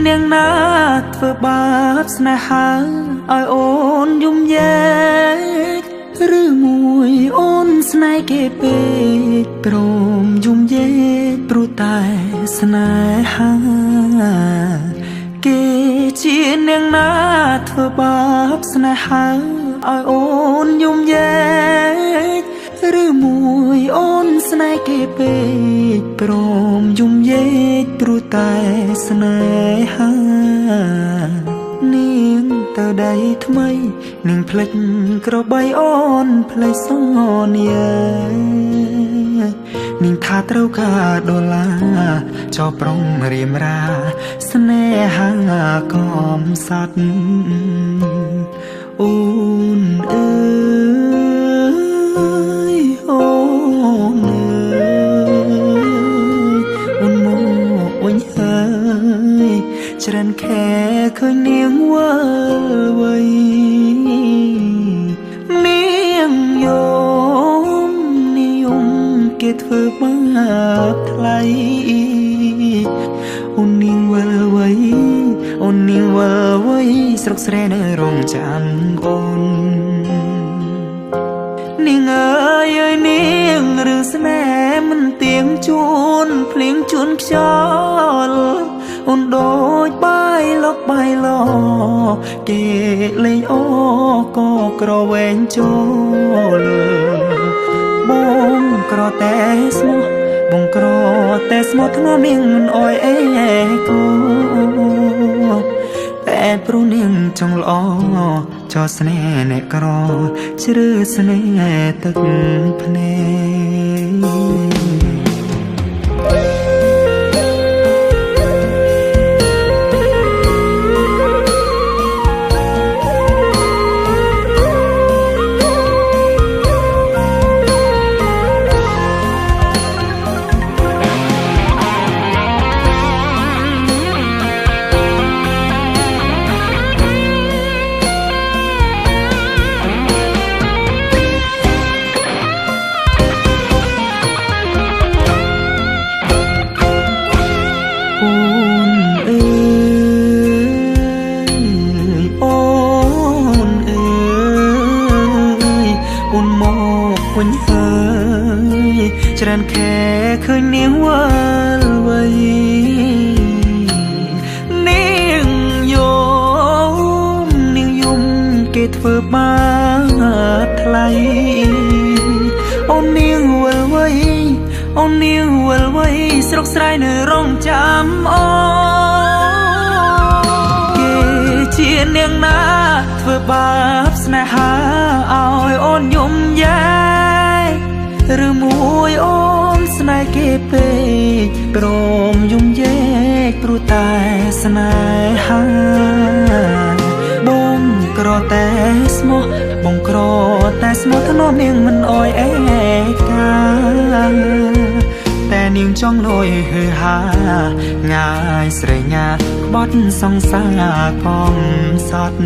នាងណាធ្វើបាបស្នេហាឲ្យអូនយំយែកឬមួយអូនស្នេហ៍គេពេកព្រមយំយែកព្រោះតែស្នេហាគេជានាងណាធ្វើបាបស្នេហាឲ្យអូនយំយែកឬមួយអូនស្នេហ៍គេពេកព្រមយំយែកព្រោះតែស្នេហានាងទៅដៃថ្មីនាងផ្លិចក្របីអូនផ្លេចសន្យានាងថាត្រូវការដុល្លារចោលប្រុងរៀមរាស្នេហាកំសត់អូនអើយអូនអើយអូនមកវិញហើយច្រើនខែឃើញនាងវិលវ័យនាងយំគេធ្វើបាបថ្លៃអូននាងវិលវ័យអូននាងវិលវ័យស្រុកស្រែនៅរងចាំអូននាងអើយនាងរឿងស្នេហ៍មិនទៀងជួនភ្លៀងជួនខ្យល់អូនដូចបាយលុកបាយឡគេលេងអូក៏ក្រវែងចូលបងក្រតែស្មោះបងក្រតែស្មោះធ្ងន់នាងមិនអយអេកូតែព្រោះនាងចង់ល្អចោលស្នេហ៍អ្នកក្រជ្រឺស្នេហ៍ទឹកភ្នែកវិញហើយច្រើនខែឃើញនាងវិលវ័យនាងយំគេធ្វើបាបថ្លៃអូននាងវិលវ័យអូននាងវិលវ័យស្រុកស្រែនៅរងចាំអូគេជានាងណាធ្វើបាបស្នេហាឲ្យអូនយំយែឬមួយអូនស្នេហ៍គេពេកព្រមយំយែកព្រោះតែស្នេហាបងក្រតែស្មោះបងក្រតែស្មោះធ្នមនាងមិនអយអេកាតែនាងចង់លយហឺហាងាយស្រេងាក្បត់សង្សារកំសត់